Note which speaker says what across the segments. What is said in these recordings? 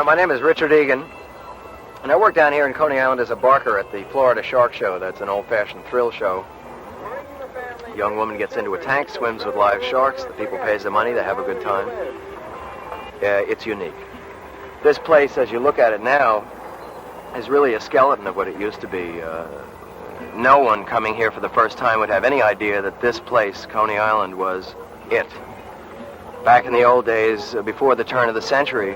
Speaker 1: My name is Richard Egan, and I work down here in Coney Island as a barker at the Florida Shark Show. That's an old-fashioned thrill show. A young woman gets into a tank, swims with live sharks. The people pays the money. They have a good time. It's unique. This place, as you look at it now, is really a skeleton of what it used to be. No one coming here for the first time would have any idea that this place, Coney Island, was it. Back in the old days, before the turn of the century,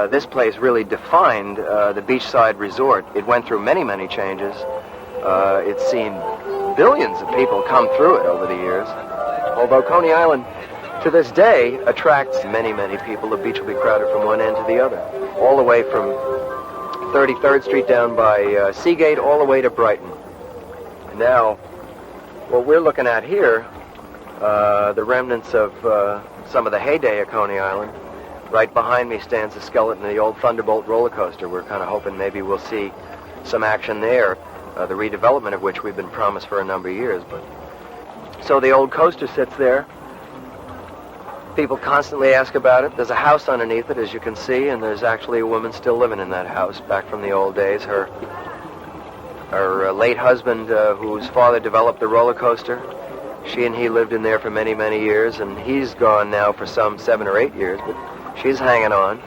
Speaker 1: this place really defined the beachside resort. It went through many, many changes. It's seen billions of people come through it over the years. Although Coney Island, to this day, attracts many, many people. The beach will be crowded from one end to the other. All the way from 33rd Street down by Seagate, all the way to Brighton. Now, what we're looking at here, the remnants of some of the heyday of Coney Island. Right behind me stands the skeleton of the old Thunderbolt roller coaster. We're kind of hoping maybe we'll see some action there, the redevelopment of which we've been promised for a number of years. But so the old coaster sits there. People constantly ask about it. There's a house underneath it, as you can see, and there's actually a woman still living in that house back from the old days. Her late husband, whose father developed the roller coaster, she and he lived in there for many, many years, and he's gone now for some 7 or 8 years, but she's hanging on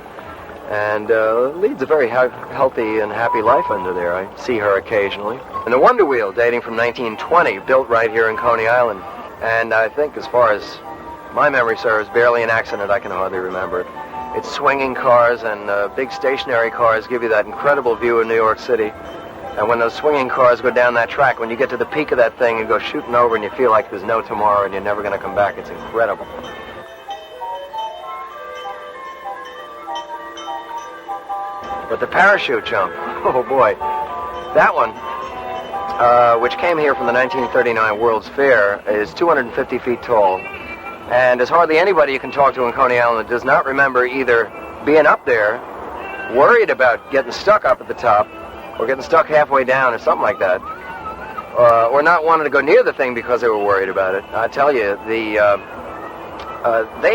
Speaker 1: and leads a very healthy and happy life under there. I see her occasionally. And the Wonder Wheel, dating from 1920, built right here in Coney Island. And I think, as far as my memory serves, barely an accident. I can hardly remember it. It's swinging cars and big stationary cars give you that incredible view of New York City. And when those swinging cars go down that track, when you get to the peak of that thing and go shooting over and you feel like there's no tomorrow and you're never going to come back, it's incredible. But the parachute jump, oh boy, that one, which came here from the 1939 World's Fair, is 250 feet tall. And there's hardly anybody you can talk to in Coney Island that does not remember either being up there, worried about getting stuck up at the top, or getting stuck halfway down or something like that, or not wanting to go near the thing because they were worried about it. I tell you, they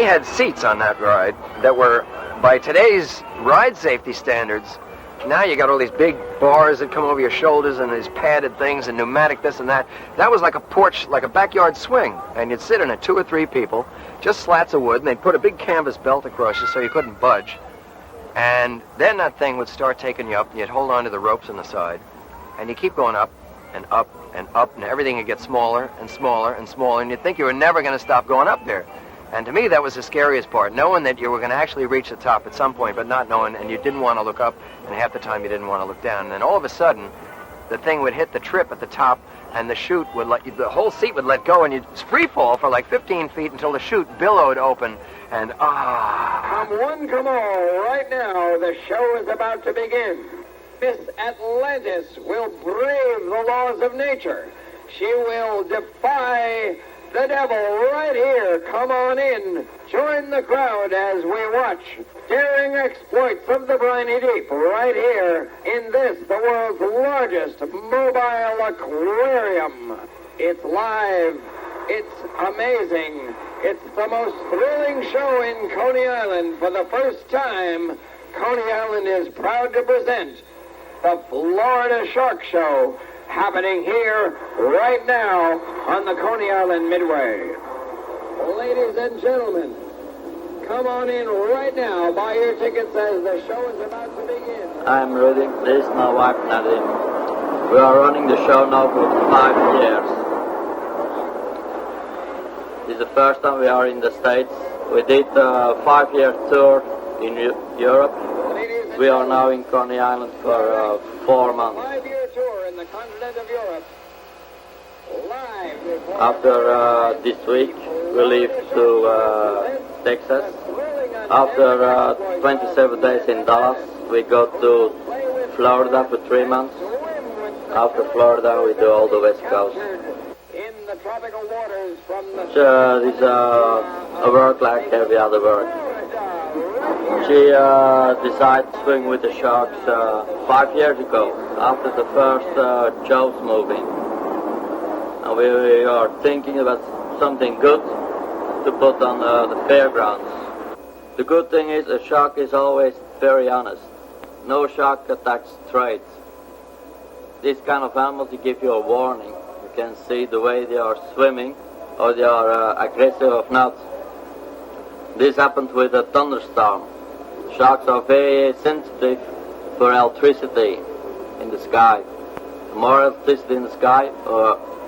Speaker 1: had seats on that ride that were, by today's ride safety standards, now you got all these big bars that come over your shoulders and these padded things and pneumatic this and that. That was like a porch, like a backyard swing. And you'd sit in it, 2 or 3 people, just slats of wood, and they'd put a big canvas belt across you so you couldn't budge. And then that thing would start taking you up, and you'd hold on to the ropes on the side. And you keep going up and up and up, and everything would get smaller and smaller and smaller, and you'd think you were never going to stop going up there. And to me, that was the scariest part, knowing that you were going to actually reach the top at some point, but not knowing, and you didn't want to look up, and half the time you didn't want to look down. And then all of a sudden, the thing would hit the trip at the top, and the chute would let you, the whole seat would let go, and you'd free fall for like 15 feet until the chute billowed open, and
Speaker 2: Come one, come all, right now, the show is about to begin. Miss Atlantis will brave the laws of nature. She will defy the devil right here. Come on in. Join the crowd as we watch daring exploits of the briny deep right here in this, the world's largest mobile aquarium. It's live. It's amazing. It's the most thrilling show in Coney Island. For the first time, Coney Island is proud to present the Florida Shark Show, happening here right now on the Coney Island Midway. Ladies and gentlemen, come on in right now. Buy your tickets as the show is about to begin.
Speaker 3: I'm Rudy. This is my wife, Nadine. We are running the show now for 5 years. This is the first time we are in the States. We did a 5-year tour in Europe. We are now in Coney Island for 4 months.
Speaker 2: 5-year tour in the continent of Europe. Live.
Speaker 3: After this week, we leave to Texas. After 27 days in Dallas, we go to Florida for 3 months. After Florida, we do all the West Coast.
Speaker 2: In the tropical waters from the...
Speaker 3: This is a work like every other work. She decided to swim with the sharks 5 years ago, after the first Joe's movie. And we are thinking about something good to put on the fairgrounds. The good thing is a shark is always very honest. No shark attacks straight. These kind of animals, they give you a warning. You can see the way they are swimming, or they are aggressive or not. This happened with a thunderstorm. Sharks are very sensitive for electricity in the sky. The more electricity in the sky,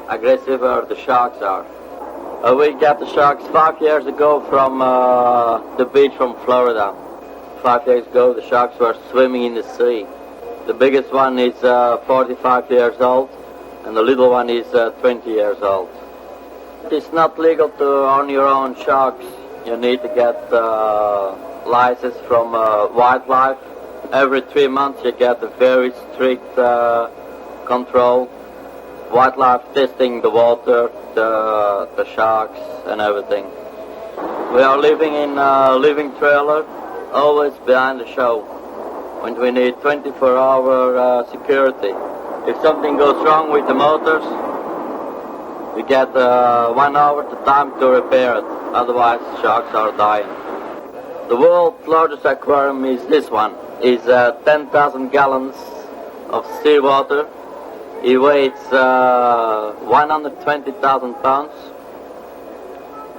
Speaker 3: aggressiver the sharks are. We got the sharks 5 years ago from the beach from Florida. 5 years ago, the sharks were swimming in the sea. The biggest one is 45 years old, and the little one is 20 years old. It's not legal to own your own sharks. You need to get license from wildlife. Every 3 months you get a very strict control. Wildlife testing the water, the sharks and everything. We are living in a living trailer, always behind the show. When we need 24-hour security. If something goes wrong with the motors, we get 1 hour to time to repair it. Otherwise, sharks are dying. The world's largest aquarium is this one. It's 10,000 gallons of seawater. It weighs 120,000 pounds.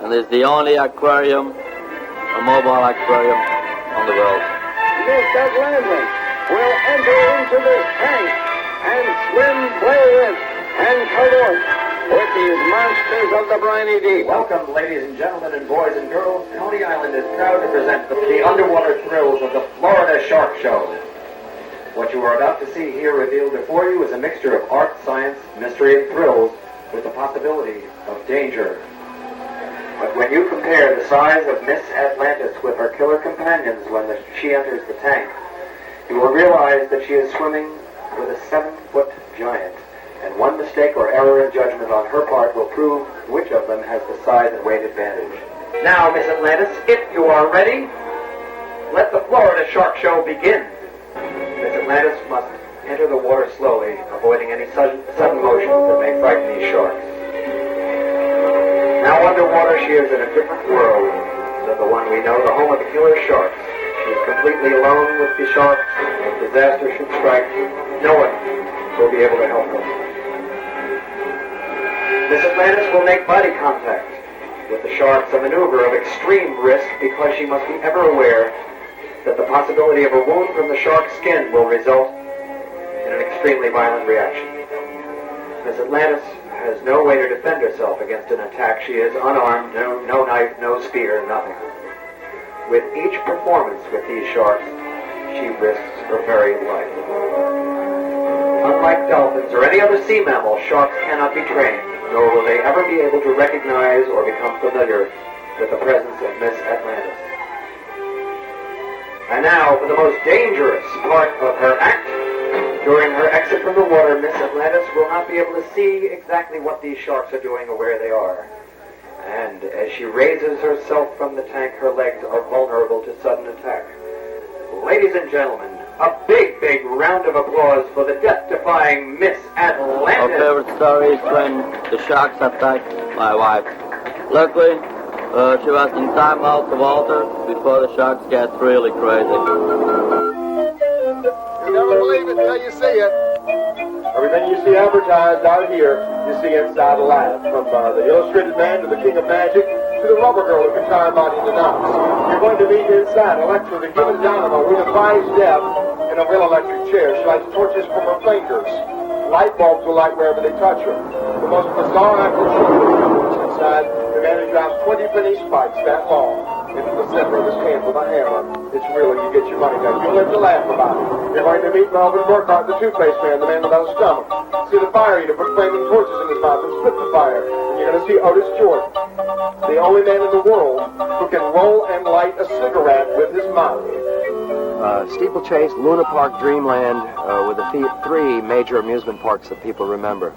Speaker 3: And it's the only aquarium, a mobile aquarium on the world.
Speaker 2: Miss Atlantis will enter into this tank and swim, play with, and cavort with these monsters of the briny deep.
Speaker 1: Welcome, ladies and gentlemen, and boys and girls. Coney Island is proud to present the underwater thrills of the Florida Shark Show. What you are about to see here revealed before you is a mixture of art, science, mystery, and thrills with the possibility of danger. But when you compare the size of Miss Atlantis with her killer companions when she enters the tank, you will realize that she is swimming with a 7-foot giant, and one mistake or error in judgment on her part will prove which of them has the size and weight advantage. Now, Miss Atlantis, if you are ready, let the Florida Shark Show begin. Miss Atlantis must enter the water slowly, avoiding any sudden motions that may frighten these sharks. Now underwater, she is in a different world than the one we know, the home of the killer sharks. She is completely alone with the sharks. If disaster should strike, no one will be able to help her. Miss Atlantis will make body contact with the sharks, a maneuver of extreme risk because she must be ever aware that the possibility of a wound from the shark's skin will result in an extremely violent reaction. Miss Atlantis has no way to defend herself against an attack. She is unarmed, no knife, no spear, nothing. With each performance with these sharks, she risks her very life. Unlike dolphins or any other sea mammal, sharks cannot be trained, nor will they ever be able to recognize or become familiar with the presence of Miss Atlantis. And now for the most dangerous part of her act. During her exit from the water, Miss Atlantis will not be able to see exactly what these sharks are doing or where they are. And as she raises herself from the tank, her legs are vulnerable to sudden attack. Ladies and gentlemen, a big, big round of applause for the death-defying Miss Atlantis.
Speaker 3: Our favorite story is when the sharks attacked my wife. Luckily, she was in time out of water before the sharks get really crazy.
Speaker 4: You'll never believe it until you see it. Everything you see advertised out here, you see inside a lab. From the Illustrated Man to the King of Magic to the rubber girl who can tie her body into knots. You're going to meet inside Electra, the human dynamo who defies death in a real electric chair. She lights torches from her fingers. Light bulbs will light wherever they touch her. The most bizarre action show is inside the man who drives 20 penny spikes that long into the center of his hand with a hammer. It's really, you get your money back. You'll live to laugh about it. You're going to meet Melvin Burkhart, the toothpaste man, the man without a stomach. See the fire eater put flaming torches in his mouth and split the fire. And you're going to see Otis Jordan, the only man in the world who can roll and light a cigarette with his mouth.
Speaker 1: Steeplechase, Luna Park, Dreamland were the three major amusement parks that people remember.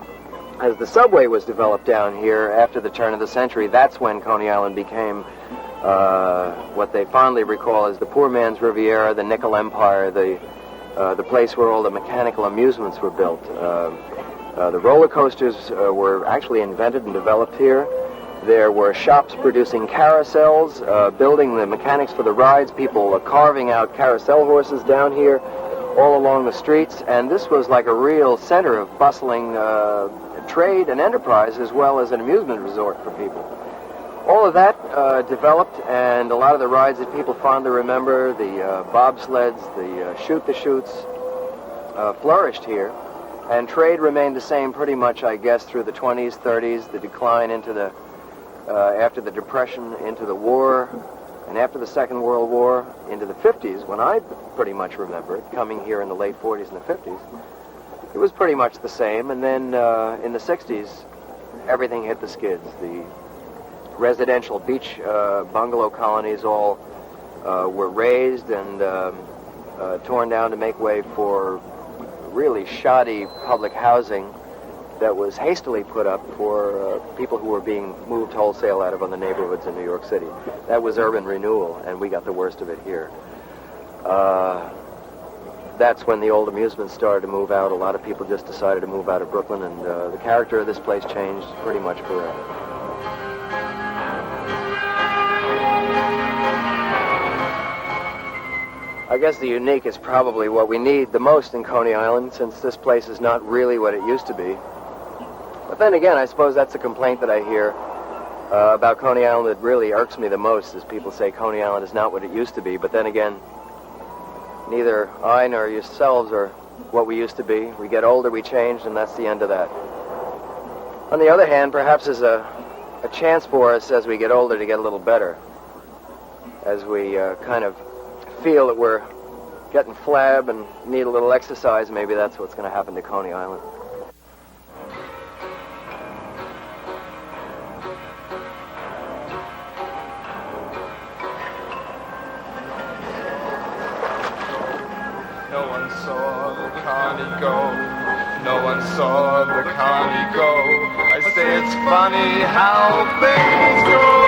Speaker 1: As the subway was developed down here after the turn of the century, that's when Coney Island became what they fondly recall as the poor man's Riviera, the Nickel Empire, the place where all the mechanical amusements were built. The roller coasters were actually invented and developed here. There were shops producing carousels, building the mechanics for the rides, people carving out carousel horses down here all along the streets, and this was like a real center of bustling trade and enterprise as well as an amusement resort for people. All of that developed, and a lot of the rides that people fondly remember, the bobsleds, the shoot-the-chutes, flourished here. And trade remained the same pretty much, I guess, through the 20s, 30s, the decline into the, after the Depression, into the war, and after the Second World War, into the 50s, when I pretty much remember it, coming here in the late 40s and the 50s. It was pretty much the same, and then in the 60s, everything hit the skids. The residential beach bungalow colonies all were razed and torn down to make way for really shoddy public housing that was hastily put up for people who were being moved wholesale out of other neighborhoods in New York City. That was urban renewal, and we got the worst of it here. That's when the old amusements started to move out. A lot of people just decided to move out of Brooklyn, and the character of this place changed pretty much forever. I guess the unique is probably what we need the most in Coney Island, since this place is not really what it used to be. But then again, I suppose that's a complaint that I hear about Coney Island that really irks me the most, is people say Coney Island is not what it used to be. But then again, neither I nor yourselves are what we used to be. We get older, we change, and that's the end of that. On the other hand, perhaps there's a chance for us as we get older to get a little better. As we kind of feel that we're getting flab and need a little exercise, maybe that's what's going to happen to Coney Island.
Speaker 5: No one saw the Coney go. No one saw the Coney go. I say it's funny how things go.